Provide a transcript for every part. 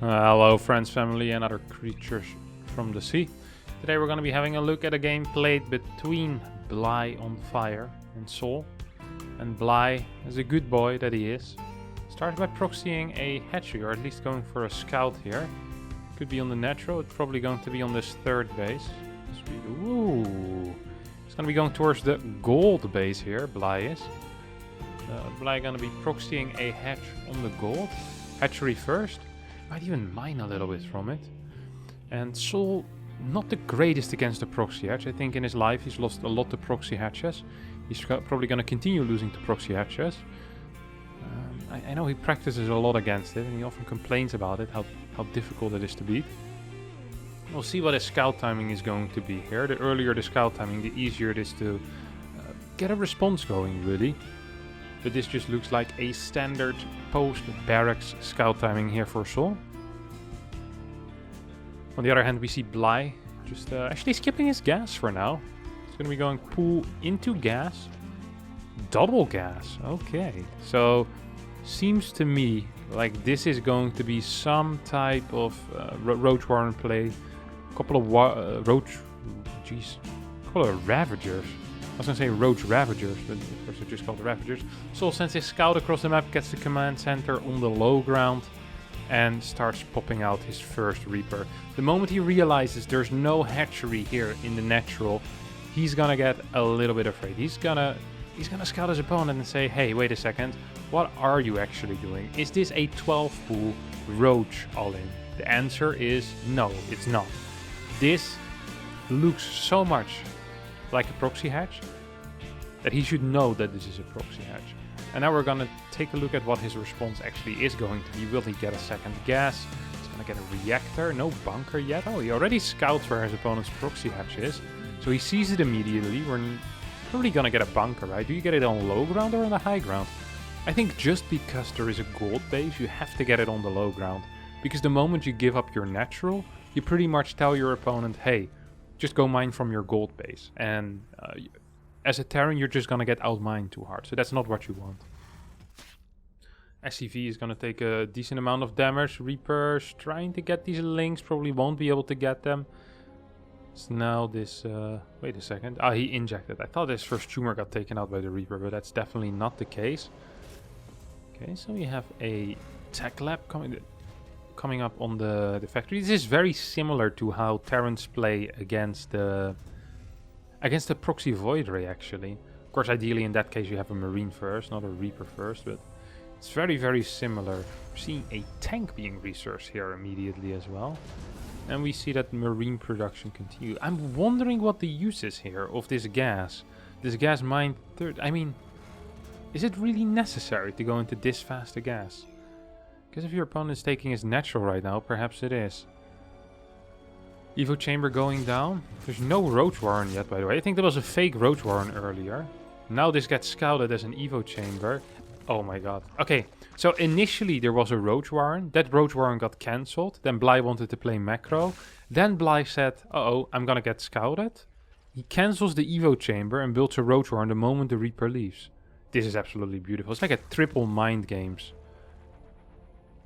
Hello friends, family and other creatures from the sea. Today we're going to be having a look at a game played between Bly on fire and SouL. And Bly, as a good boy that he is, starts by proxying a hatchery, or at least going for a scout here. Could be on the natural, it's probably going to be on this third base. Ooh, it's going to be going towards the gold base here, Bly is. Bly going to be proxying a hatch on the gold. Hatchery first. Might even mine a little bit from it. And SouL, not the greatest against the proxy hatch. I think in his life he's lost a lot to proxy hatches. He's probably going to continue losing to proxy hatches. I know he practices a lot against it and he often complains about it, how difficult it is to beat. We'll see what his scout timing is going to be here. The earlier the scout timing, the easier it is to get a response going, really. But this just looks like a standard post-barracks scout timing here for SouL. On the other hand, we see Bly just actually skipping his gas for now. It's going to be going pool into gas. Double gas. Okay. So, seems to me like this is going to be some type of Roach Warren play. A couple of Ravagers. I was going to say Roach Ravagers, but of course they're just called the Ravagers. SouL sends his scout across the map, gets the command center on the low ground, and starts popping out his first Reaper. The moment he realizes there's no hatchery here in the natural, he's going to get a little bit afraid. He's gonna scout his opponent and say, hey, wait a second, what are you actually doing? Is this a 12 pool Roach all-in? The answer is no, it's not. This looks so much like a proxy hatch that he should know that this is a proxy hatch. And now we're gonna take a look at what his response actually is going to be. Will he get a second gas? He's gonna get a reactor, no bunker yet. Oh, he already scouts where his opponent's proxy hatch is, so he sees it immediately. We're probably gonna get a bunker, right? Do you get it on low ground or on the high ground? I think just because there is a gold base, you have to get it on the low ground, because the moment you give up your natural, you pretty much tell your opponent, hey, just go mine from your gold base. And as a Terran, you're just going to get outmined too hard. So that's not what you want. SCV is going to take a decent amount of damage. Reapers trying to get these links. Probably won't be able to get them. So now this... wait a second. Ah, he injected. I thought his first tumor got taken out by the Reaper, but that's definitely not the case. Okay, so we have a tech lab coming up on the factory. This is very similar to how Terrans play against the proxy void ray, actually. Of course, ideally in that case you have a marine first, not a Reaper first, but it's very, very similar. We're seeing a tank being researched here immediately as well. And we see that marine production continue. I'm wondering what the use is here of this gas. This gas mine third. I mean, is it really necessary to go into this fast a gas? Because if your opponent is taking his natural right now, perhaps it is. Evo chamber going down. There's no Roach Warren yet, by the way. I think there was a fake Roach Warren earlier. Now this gets scouted as an Evo chamber. Oh my god. Okay, so initially there was a Roach Warren. That Roach Warren got cancelled. Then Bly wanted to play macro. Then Bly said, uh-oh, I'm gonna get scouted. He cancels the Evo chamber and builds a Roach Warren the moment the Reaper leaves. This is absolutely beautiful. It's like a triple mind games.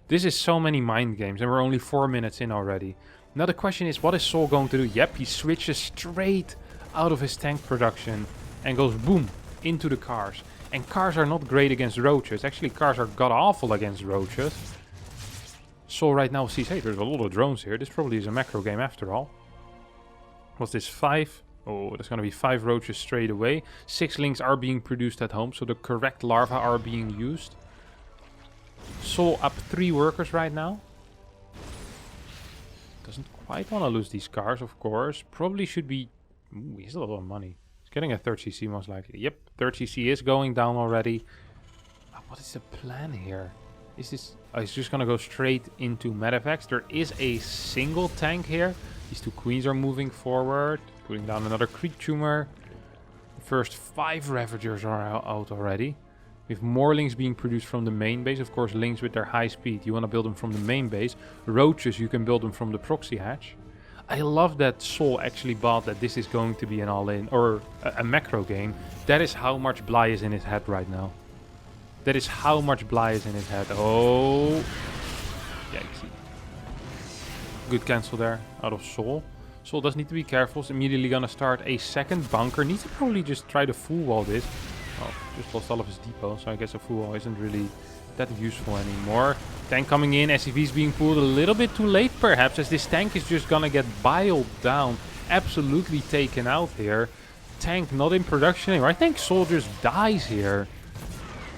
This is so many mind games, and we're only 4 minutes in already. Now the question is, what is SouL going to do? Yep, he switches straight out of his tank production and goes boom into the cars. And cars are not great against roaches. Actually, cars are god-awful against roaches. SouL right now sees, hey, there's a lot of drones here. This probably is a macro game after all. What's this, 5? Oh, there's going to be 5 roaches straight away. 6 links are being produced at home, so the correct larvae are being used. SouL up 3 workers right now. Doesn't quite want to lose these cars, of course. Probably should be... Ooh, he has a lot of money. He's getting a 3rd CC most likely. Yep, 3rd CC is going down already. What is the plan here? Is this... Oh, he's just going to go straight into medevacs. There is a single tank here. These 2 queens are moving forward. Putting down another creep tumor. The first 5 Ravagers are out already. We have more links being produced from the main base. Of course, links with their high speed, you want to build them from the main base. Roaches, you can build them from the proxy hatch. I love that SouL actually bought that this is going to be an all-in, or a macro game. That is how much Bly is in his head right now. That is how much Bly is in his head. Oh. Yikesy. Good cancel there out of SouL. SouL does need to be careful. He's immediately gonna start a second bunker. Needs to probably just try to full wall this. Oh, just lost all of his depot, so I guess a full wall isn't really that useful anymore. Tank coming in, SCV's being pulled a little bit too late perhaps, as this tank is just gonna get biled down. Absolutely taken out here. Tank not in production anymore. I think SouL just dies here.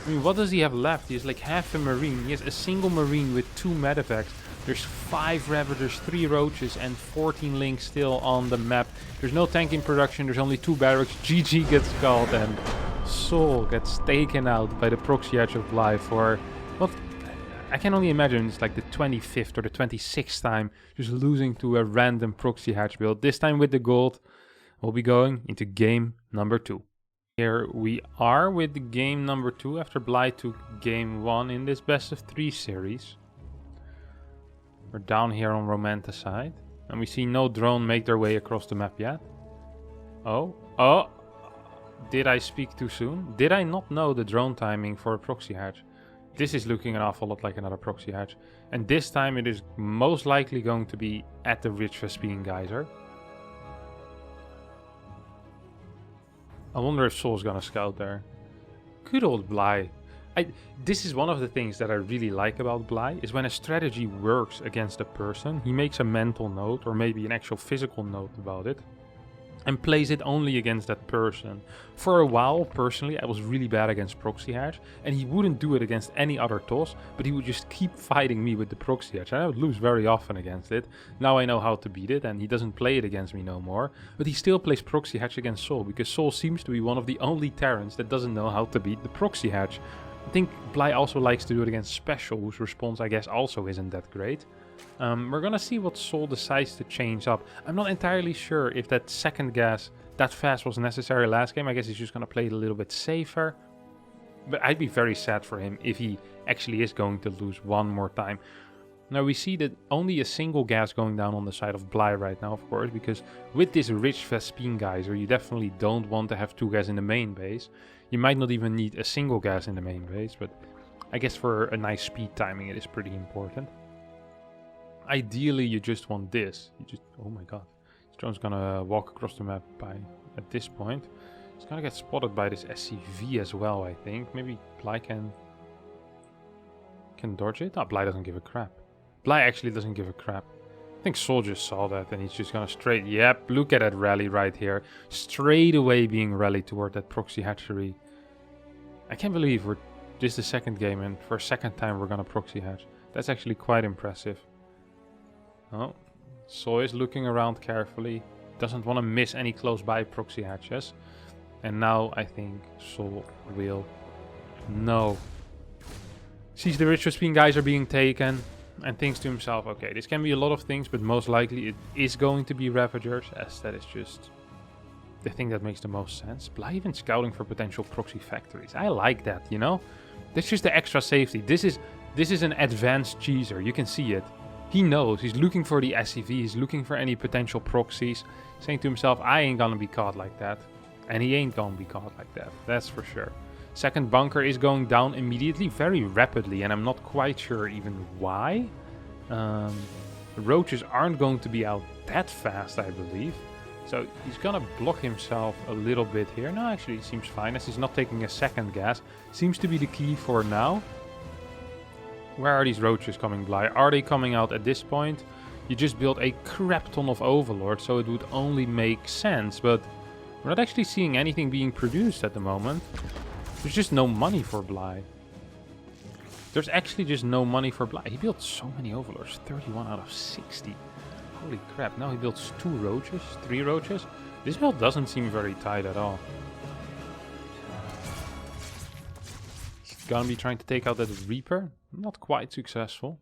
I mean, what does he have left? He has like half a marine. He has a single marine with 2 medevacs. There's 5 Ravagers, 3 Roaches, and 14 Lynx still on the map. There's no tank in production. There's only 2 barracks. GG gets called, and SouL gets taken out by the proxy hatch of Bly for, well, I can only imagine it's like the 25th or the 26th time just losing to a random proxy hatch build. This time with the gold. We'll be going into game number 2. Here we are with game number 2 after Bly took game 1 in this best of 3 series. We're down here on Romanticide, and we see no drone make their way across the map yet. Oh, did I speak too soon? Did I not know the drone timing for a proxy hatch? This is looking an awful lot like another proxy hatch, and this time it is most likely going to be at the Rich Vespine Geyser. I wonder if SouL's gonna scout there. Good old Bly. This is one of the things that I really like about Bly, is when a strategy works against a person, he makes a mental note, or maybe an actual physical note about it, and plays it only against that person. For a while, personally, I was really bad against proxy hatch, and he wouldn't do it against any other toss, but he would just keep fighting me with the proxy hatch, and I would lose very often against it. Now I know how to beat it, and he doesn't play it against me no more, but he still plays proxy hatch against SouL, because SouL seems to be one of the only Terrans that doesn't know how to beat the proxy hatch. I think Bly also likes to do it against Special, whose response I guess also isn't that great. We're gonna see what SouL decides to change up. I'm not entirely sure if that second gas that fast was necessary last game. I guess he's just gonna play it a little bit safer. But I'd be very sad for him if he actually is going to lose one more time. Now we see that only a single gas going down on the side of Bly right now, of course, because with this Rich Vespine Geyser, you definitely don't want to have 2 gas in the main base. You might not even need a single gas in the main base, but I guess for a nice speed timing it is pretty important. Ideally, you just want this. Oh my god. This drone's gonna walk across the map at this point. It's gonna get spotted by this SCV as well, I think. Maybe Bly can dodge it? Oh, Bly doesn't give a crap. Bly actually doesn't give a crap. I think SouL just saw that and he's just gonna straight... Yep, look at that rally right here. Straight away being rallied toward that proxy hatchery. I can't believe this is the second game and for a second time we're gonna proxy hatch. That's actually quite impressive. Oh, SouL is looking around carefully. Doesn't want to miss any close by proxy hatches. And now I think SouL will... No. Sees the Rich Vespine guys are being taken. And thinks to himself, okay, this can be a lot of things, but most likely it is going to be Ravagers, as that is just the thing that makes the most sense. Bly even scouting for potential proxy factories. I like that, you know? That's just the extra safety. This is an advanced cheeser, you can see it. He knows, he's looking for the SCV, he's looking for any potential proxies, saying to himself, I ain't gonna be caught like that. And he ain't gonna be caught like that, that's for sure. Second bunker is going down immediately, very rapidly, and I'm not quite sure even why. The Roaches aren't going to be out that fast, I believe. So he's gonna block himself a little bit here. No, actually it seems fine, as he's not taking a second gas. Seems to be the key for now. Where are these Roaches coming, Bly? Are they coming out at this point? You just built a crap ton of Overlords, so it would only make sense, but we're not actually seeing anything being produced at the moment. There's just no money for Bly. There's actually just no money for Bly. He built so many Overlords, 31 out of 60. Holy crap, now he builds 2 Roaches, 3 Roaches. This build doesn't seem very tight at all. He's gonna be trying to take out that Reaper. Not quite successful.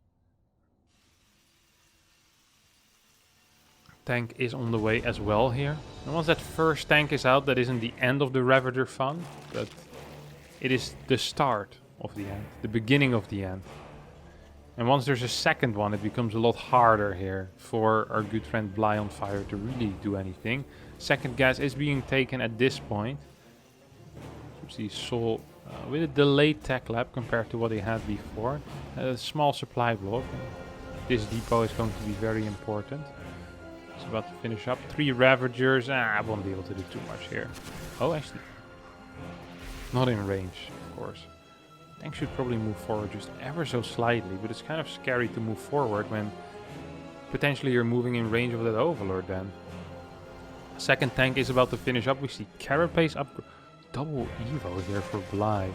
Tank is on the way as well here. And once that first tank is out, that isn't the end of the Ravager fun, but it is the start of the end, the beginning of the end. And once there's a second one, it becomes a lot harder here for our good friend Bly on Fire to really do anything. Second gas is being taken at this point. You see SouL with a delayed tech lab compared to what he had before. A small supply block. This depot is going to be very important. It's about to finish up. 3 Ravagers. I won't be able to do too much here. Oh, actually. Not in range, of course. Tank should probably move forward just ever so slightly, but it's kind of scary to move forward when potentially you're moving in range of that Overlord then. Second tank is about to finish up. We see Carapace up. Double Evo here for Bly.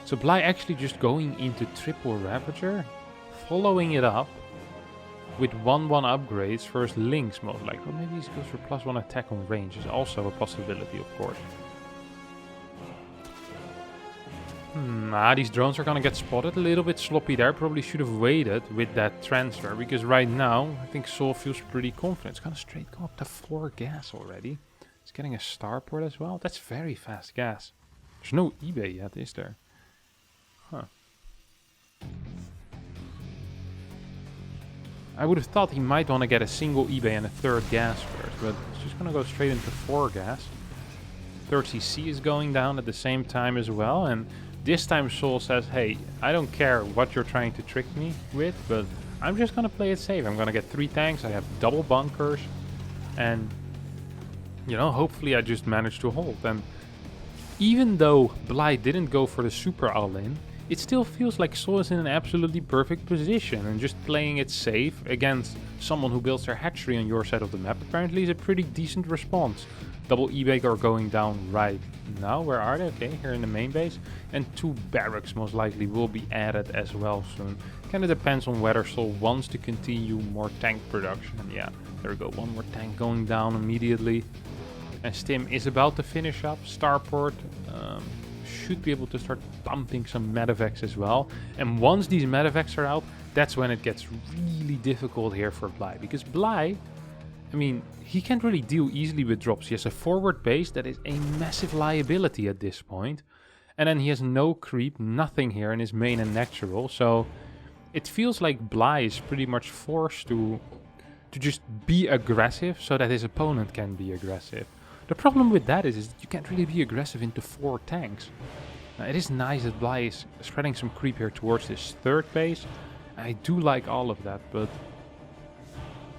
So Bly actually just going into triple Ravager, following it up with 1-1 upgrades first Lynx most likely. Or maybe he goes for +1 attack on range. Is also a possibility, of course. These drones are gonna get spotted. A little bit sloppy there. Probably should have waited with that transfer, because right now I think SouL feels pretty confident. It's gonna straight go up to 4 gas already. It's getting a starport as well. That's very fast gas. There's no eBay yet, is there? Huh. I would have thought he might want to get a single eBay and a 3rd gas first, but it's just gonna go straight into 4 gas. 3rd CC is going down at the same time as well, and this time SouL says, hey, I don't care what you're trying to trick me with, but I'm just gonna play it safe. I'm gonna get 3 tanks, I have double bunkers, and you know, hopefully I just managed to hold. And even though Bly didn't go for the super all-in, it still feels like SouL is in an absolutely perfect position, and just playing it safe against someone who builds their hatchery on your side of the map apparently is a pretty decent response. Double eBay are going down right now. Where are they? Okay, here in the main base. And 2 barracks most likely will be added as well soon. Kind of depends on whether SouL wants to continue more tank production. And yeah, there we go. 1 more tank going down immediately. And Stim is about to finish up. Starport should be able to start pumping some medevacs as well. And once these medevacs are out, that's when it gets really difficult here for Bly. Because Bly, I mean, he can't really deal easily with drops. He has a forward base that is a massive liability at this point. And then he has no creep, nothing here in his main and natural. So it feels like Bly is pretty much forced to just be aggressive so that his opponent can be aggressive. The problem with that is you can't really be aggressive into 4 tanks. Now, it is nice that Bly is spreading some creep here towards this 3rd base. I do like all of that, but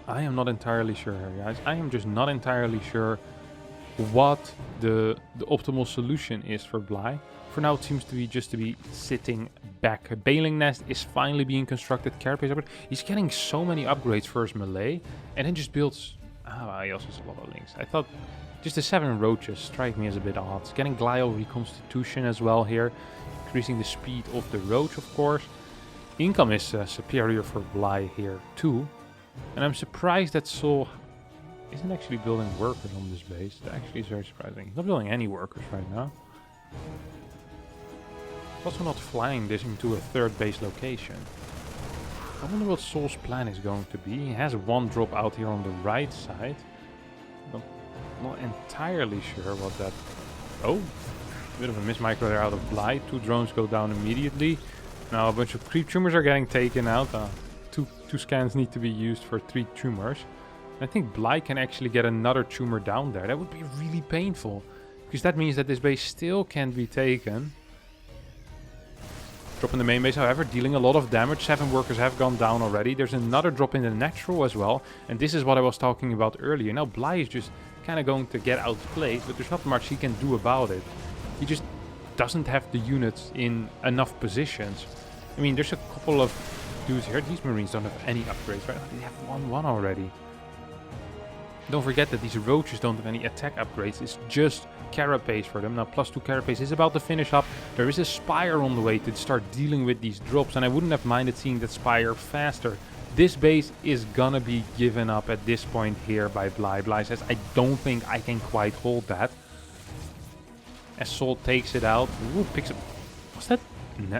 I am not entirely sure here, guys. I am just not entirely sure what the optimal solution is for Bly. For now, it seems to be just to be sitting back. A Bailing Nest is finally being constructed. Carapace upgrade. He's getting so many upgrades first melee, and then just builds. He also has a lot of links. I thought just the 7 roaches strike me as a bit odd. It's getting glial reconstitution as well here, increasing the speed of the roach, of course. Income is superior for Bly here too. And I'm surprised that SouL isn't actually building workers on this base. That actually is very surprising. He's not building any workers right now. Also not flying this into a 3rd base location. I wonder what SouL's plan is going to be. He has 1 drop out here on the right side. I'm not entirely sure what that... Oh, bit of a mismicro there out of Bly. 2 drones go down immediately. Now a bunch of creep tumors are getting taken out. Two scans need to be used for 3 tumors. I think Bly can actually get another tumor down there. That would be really painful, because that means that this base still can be taken. Drop in the main base, however, dealing a lot of damage. 7 workers have gone down already. There's another drop in the natural as well. And this is what I was talking about earlier. Now Bly is just kind of going to get outplayed, but there's not much he can do about it. He just doesn't have the units in enough positions. I mean, there's a couple of dudes here. These Marines don't have any upgrades, right? They have 1-1 already. Don't forget that these roaches don't have any attack upgrades. It's just Carapace for them. Now +2 Carapace is about to finish up. There is a Spire on the way to start dealing with these drops, and I wouldn't have minded seeing that Spire faster. This base is gonna be given up at this point here by Bly. Bly says, I don't think I can quite hold that. As SouL takes it out. Ooh, picks up... Was that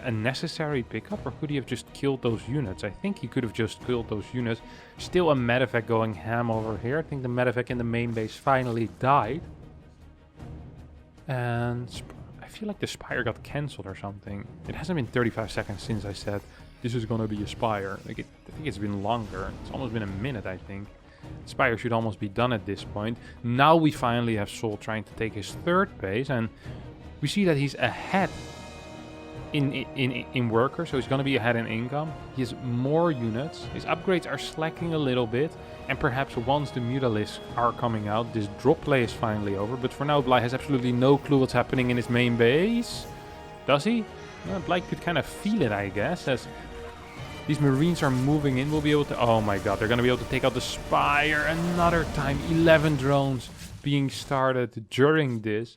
a necessary pickup, or could he have just killed those units? I think he could have just killed those units. Still a medevac going ham over here. I think the medevac in the main base finally died. And I feel like the Spire got cancelled or something. It hasn't been 35 seconds since I said this is gonna be a Spire. I think it's been longer. It's almost been a minute, I think. Spire should almost be done at this point. Now we finally have SouL trying to take his 3rd base, and we see that he's ahead in worker, so he's going to be ahead in income. He has more units. His upgrades are slacking a little bit, and perhaps once the Mutalisks are coming out, this drop play is finally over. But for now, Bly has absolutely no clue what's happening in his main base. Does he? Well, Bly could kind of feel it, I guess, as these Marines are moving in. We'll be able to... Oh my god, they're going to be able to take out the Spire another time. 11 drones being started during this.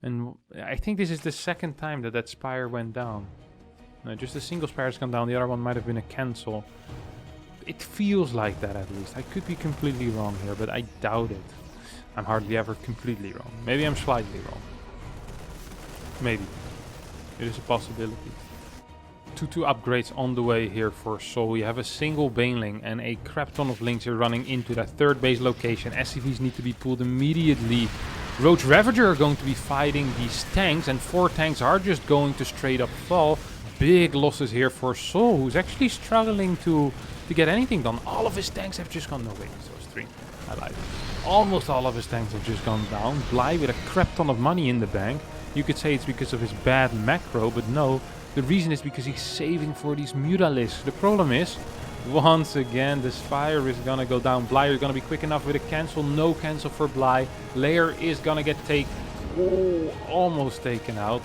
And I think this is the second time that that Spire went down. No, just a single Spire has gone down. The other one might have been a cancel. It feels like that, at least. I could be completely wrong here, but I doubt it. I'm hardly ever completely wrong. Maybe I'm slightly wrong. Maybe. It is a possibility. 2 upgrades on the way here for SouL. You have a single Baneling and a crap ton of links here running into that third base location. SCVs need to be pulled immediately. Roach Ravager are going to be fighting these tanks, and 4 tanks are just going to straight up fall. Big losses here for SouL, who's actually struggling to get anything done. All of his tanks have just gone... No, wait, so it's 3. I lied. Almost all of his tanks have just gone down. Bly with a crap ton of money in the bank. You could say it's because of his bad macro, but no. The reason is because he's saving for these Mutalisks. The problem is, once again, the Spire is gonna go down. Bly is gonna be quick enough with a cancel. No cancel for Bly. Lair is gonna get almost taken out.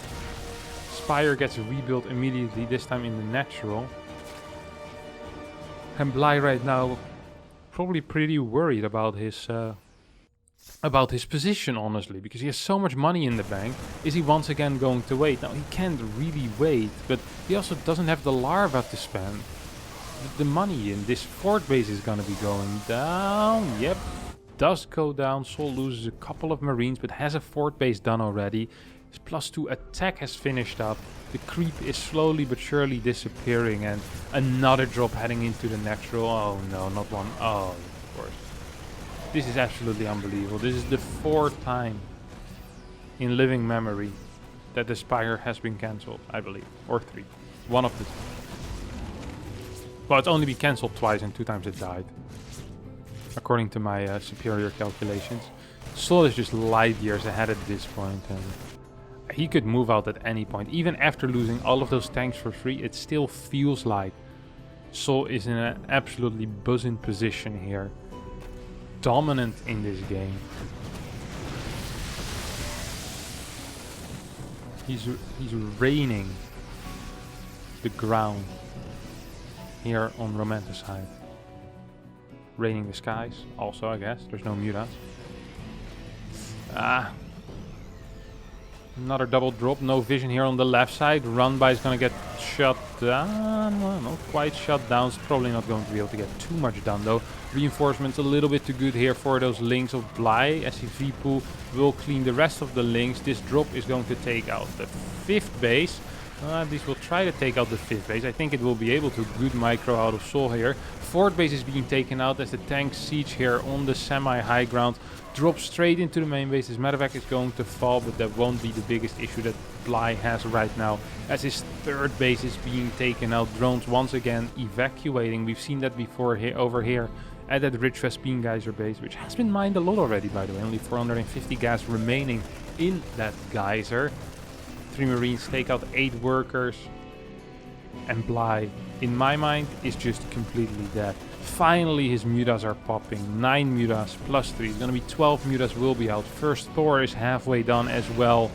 Spire gets rebuilt immediately, this time in the natural. And Bly right now probably pretty worried about his position, honestly, because he has so much money in the bank. Is he once again going to wait? Now, he can't really wait, but he also doesn't have the larva to spend. The money in this fort base is gonna be going down. Yep, does go down. SouL loses a couple of Marines, but has a fort base done already. His +2 attack has finished up. The creep is slowly but surely disappearing, and another drop heading into the natural. Oh no, not one. Oh, of course. This is absolutely unbelievable. This is the 4th time in living memory that the Spire has been cancelled, I believe. Or 3. One of the 2. Well, it's only been cancelled twice and 2 times it died. According to my superior calculations. SouL is just light years ahead at this point, and he could move out at any point. Even after losing all of those tanks for free, it still feels like SouL is in an absolutely buzzing position here. Dominant in this game. He's reigning the ground here on Romanticide. Raining the skies, also, I guess. There's no mutas. Another double drop. No vision here on the left side. Run by is going to get shut down. Well, not quite shut down. It's probably not going to be able to get too much done, though. Reinforcements a little bit too good here for those links of Bly. SCV pool will clean the rest of the links. This drop is going to take out the 5th base. At least we'll try to take out the 5th base. I think it will be able to. Good micro out of SouL here. 4th base is being taken out as the tank siege here on the semi-high ground drops straight into the main base. His medevac is going to fall, but that won't be the biggest issue that Bly has right now, as his 3rd base is being taken out. Drones once again evacuating. We've seen that before here over here at that Rich Vespine Geyser base, which has been mined a lot already, by the way. Only 450 gas remaining in that geyser. 3 Marines take out 8 workers, and Bly, in my mind, is just completely dead. Finally, his mutas are popping. 9 mutas +3. It's gonna be 12 mutas will be out. First Thor is halfway done as well.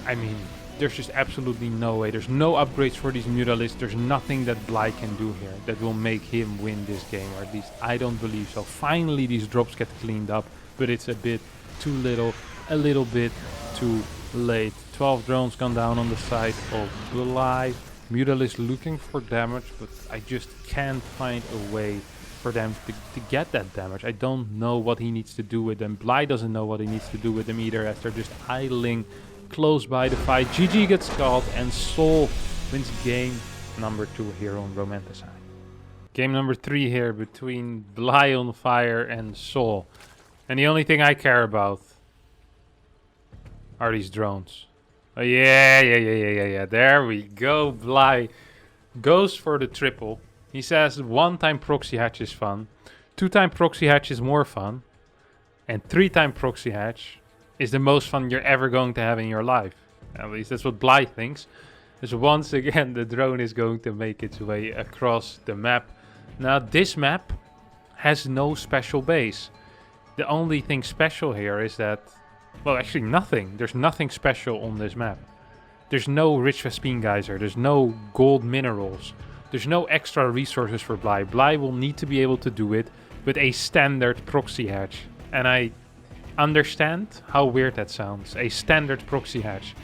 I mean, there's just absolutely no way. There's no upgrades for these Mutalisks. There's nothing that Bly can do here that will make him win this game, or at least I don't believe so. Finally, these drops get cleaned up, but it's a bit too little, a little bit too late. 12 drones gone down on the side of Bly. Mutalisk looking for damage, but I just can't find a way for them to get that damage. I don't know what he needs to do with them. Bly doesn't know what he needs to do with them either, as they're just idling close by the fight. GG gets called, and SouL wins game number 2 here on Romanticide. Game number 3 here between Bly on fire and SouL. And the only thing I care about are these drones. Oh, yeah. There we go. Bly goes for the triple. He says 1-time proxy hatch is fun. 2-time proxy hatch is more fun. And 3-time proxy hatch is the most fun you're ever going to have in your life. At least that's what Bly thinks. So once again, the drone is going to make its way across the map. Now, this map has no special base. The only thing special here is that, well, actually nothing. There's nothing special on this map. There's no rich Vespine geyser. There's no gold minerals. There's no extra resources for Bly. Bly will need to be able to do it with a standard proxy hatch. And I understand how weird that sounds. A standard proxy hatch.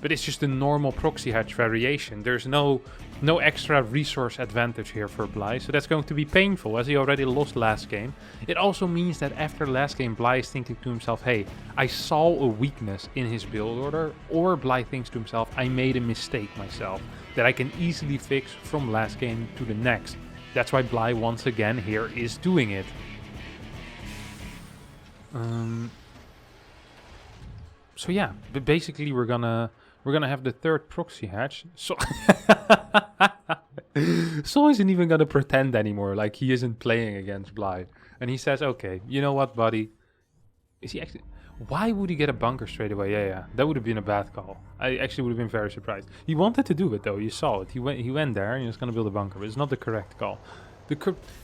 But it's just a normal proxy hatch variation. There's no extra resource advantage here for Bly. So that's going to be painful, as he already lost last game. It also means that after last game, Bly is thinking to himself, hey, I saw a weakness in his build order. Or Bly thinks to himself, I made a mistake myself that I can easily fix from last game to the next. That's why Bly once again here is doing it. So yeah, but basically we're gonna have the third proxy hatch. So SouL isn't even gonna pretend anymore like he isn't playing against Bly. And he says, okay, you know what, buddy? Is he actually... Why would he get a bunker straight away? Yeah, that would have been a bad call. I actually would have been very surprised. He wanted to do it though, you saw it. He went there and he was gonna build a bunker, but it's not the correct call.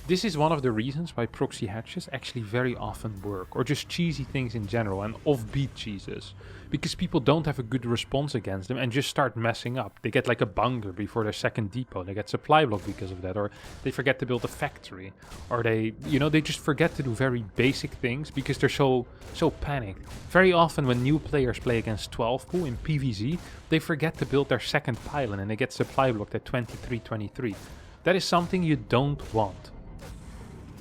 This is one of the reasons why proxy hatches actually very often work, or just cheesy things in general, and offbeat cheeses. Because people don't have a good response against them and just start messing up. They get like a bunker before their second depot, they get supply block because of that, or they forget to build a factory, or they just forget to do very basic things because they're so panicked. Very often when new players play against 12 pool in PvZ, they forget to build their second pylon and they get supply blocked at 23-23. That is something you don't want.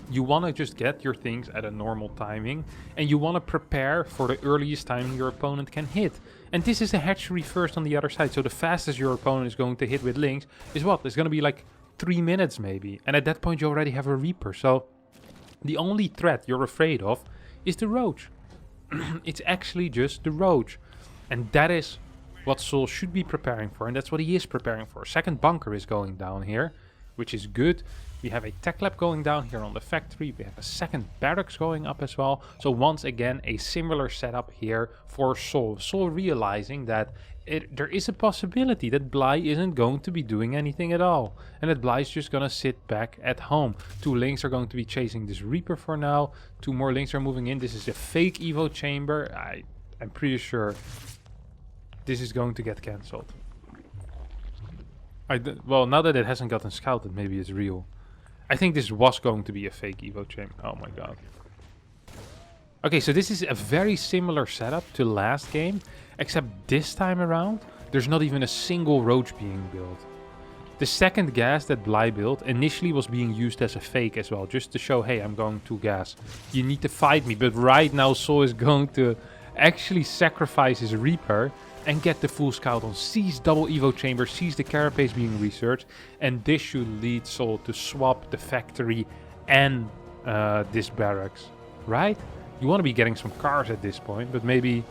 You want to just get your things at a normal timing, and you want to prepare for the earliest time your opponent can hit. And this is a hatchery first on the other side, so the fastest your opponent is going to hit with links is what? It's going to be like 3 minutes maybe, and at that point you already have a Reaper, so the only threat you're afraid of is the Roach. It's actually just the Roach, and that is what SouL should be preparing for, and that's what he is preparing for. Second bunker is going down here, which is good. We have a tech lab going down here on the factory. We have a second barracks going up as well. So once again, a similar setup here for SouL. SouL realizing that there is a possibility that Bly isn't going to be doing anything at all. And that Bly is just going to sit back at home. 2 links are going to be chasing this Reaper for now. 2 more links are moving in. This is a fake Evo chamber. I'm pretty sure this is going to get cancelled. Well, now that it hasn't gotten scouted, maybe it's real. I think this was going to be a fake Evo chamber. Oh my god. Okay, so this is a very similar setup to last game, except this time around, there's not even a single Roach being built. The second gas that Bly built initially was being used as a fake as well, just to show, hey, I'm going to gas. You need to fight me, but right now SouL is going to actually sacrifice his Reaper and get the full scout on, sees double Evo chamber, sees the carapace being researched, and this should lead SouL to swap the factory and this barracks, right? You want to be getting some cars at this point, but maybe...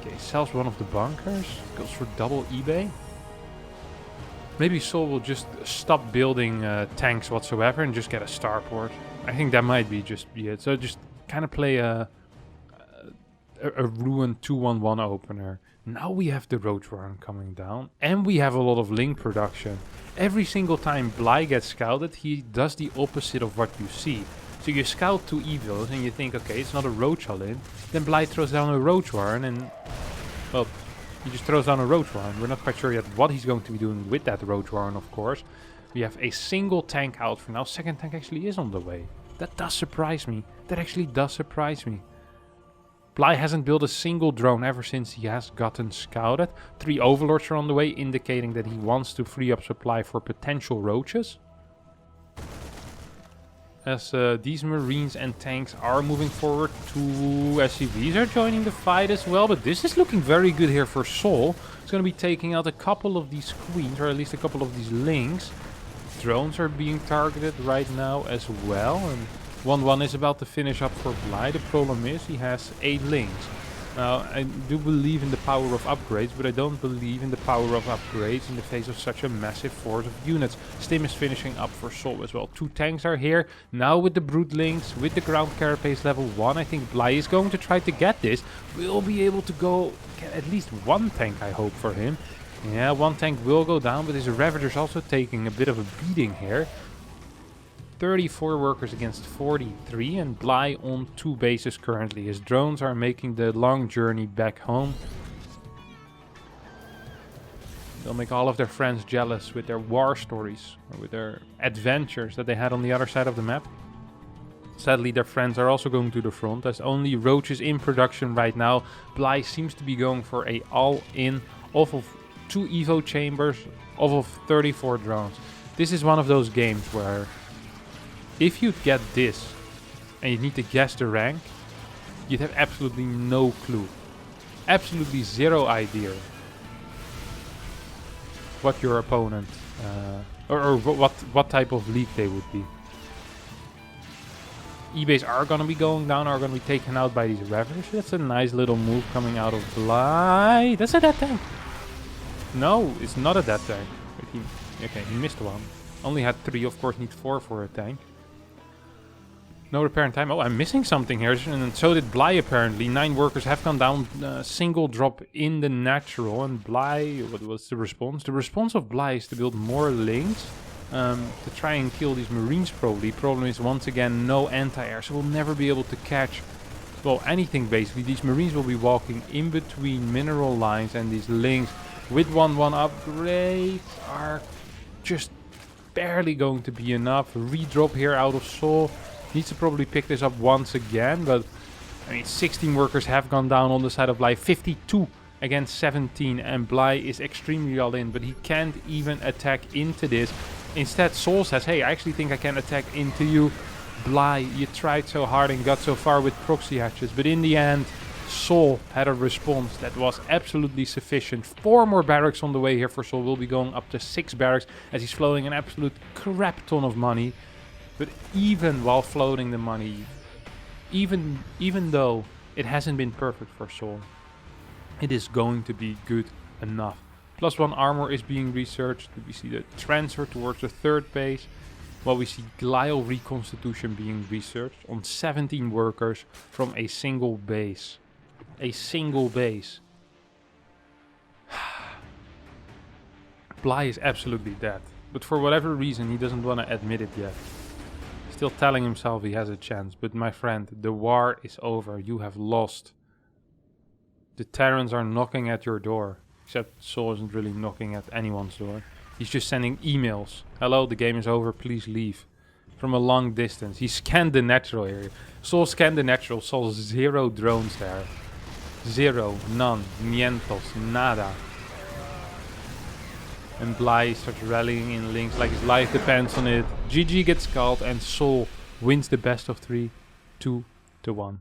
Okay, sells one of the bunkers, goes for double eBay. Maybe SouL will just stop building tanks whatsoever and just get a starport. I think that might be it. So just kind of play a ruined 2-1-1 opener. Now we have the Roach run coming down, and we have a lot of link production. Every single time Bly gets scouted, he does the opposite of what you see. So you scout 2 evils and you think, okay, it's not a Roach all in. Then Bly throws down a Roach warren and, well, he just throws down a Roach warren. We're not quite sure yet what he's going to be doing with that Roach warren, of course. We have a single tank out for now. Second tank actually is on the way. That does surprise me. That actually does surprise me. Bly hasn't built a single drone ever since he has gotten scouted. 3 overlords are on the way, indicating that he wants to free up supply for potential Roaches. As these marines and tanks are moving forward, 2 SCVs are joining the fight as well. But this is looking very good here for SouL. It's going to be taking out a couple of these queens, or at least a couple of these links. Drones are being targeted right now as well. And 1-1 is about to finish up for Bly. The problem is he has 8 links. Now, I do believe in the power of upgrades, but I don't believe in the power of upgrades in the face of such a massive force of units. Stim is finishing up for SouL as well. 2 tanks are here. Now with the Broodlings, with the ground carapace level 1, I think Bly is going to try to get this. We'll be able to go get at least 1 tank, I hope, for him. Yeah, 1 tank will go down, but his Ravager's also taking a bit of a beating here. 34 workers against 43, and Bly on 2 bases currently. His drones are making the long journey back home. They'll make all of their friends jealous with their war stories, or with their adventures that they had on the other side of the map. Sadly, their friends are also going to the front, as only Roach is in production right now. Bly seems to be going for a all-in off of 2 Evo chambers, off of 34 drones. This is one of those games where if you get this and you need to guess the rank, you'd have absolutely no clue. Absolutely zero idea what your opponent, or what type of league they would be. E-base are going to be going down, are going to be taken out by these Ravagers. That's a nice little move coming out of Bly. That's a dead tank. No, it's not a dead tank. Okay, he missed 1. Only had 3, of course need 4 for a tank. No repair in time. Oh, I'm missing something here. And so did Bly apparently. 9 workers have gone down. Single drop in the natural. And Bly, what was the response? The response of Bly is to build more links. To try and kill these Marines probably. Problem is, once again, no anti-air. So we'll never be able to catch, well, anything basically. These Marines will be walking in between mineral lines. And these links with 1-1 upgrades are just barely going to be enough. Redrop here out of SouL. Needs to probably pick this up once again, but I mean, 16 workers have gone down on the side of Bly, 52 against 17, and Bly is extremely all in, but he can't even attack into this. Instead, SouL says, hey, I actually think I can attack into you. Bly, you tried so hard and got so far with proxy hatches, but in the end, SouL had a response that was absolutely sufficient. 4 more barracks on the way here for SouL. We'll be going up to 6 barracks as he's floating an absolute crap ton of money. But even while floating the money, even though it hasn't been perfect for SouL, it is going to be good enough. +1 armor is being researched. We see the transfer towards the 3rd base. While we see glial reconstitution being researched on 17 workers from a single base. A single base. Bly is absolutely dead. But for whatever reason, he doesn't want to admit it yet. Still telling himself he has a chance, but my friend, the war is over. You have lost. The Terrans are knocking at your door. Except SouL isn't really knocking at anyone's door. He's just sending emails. Hello, the game is over, please leave. From a long distance. He scanned the natural area. SouL scanned the natural, saw 0 drones there. 0, none, nientos, nada. And Bly starts rallying in links like his life depends on it. GG gets called and SouL wins the best of 3, 2-1.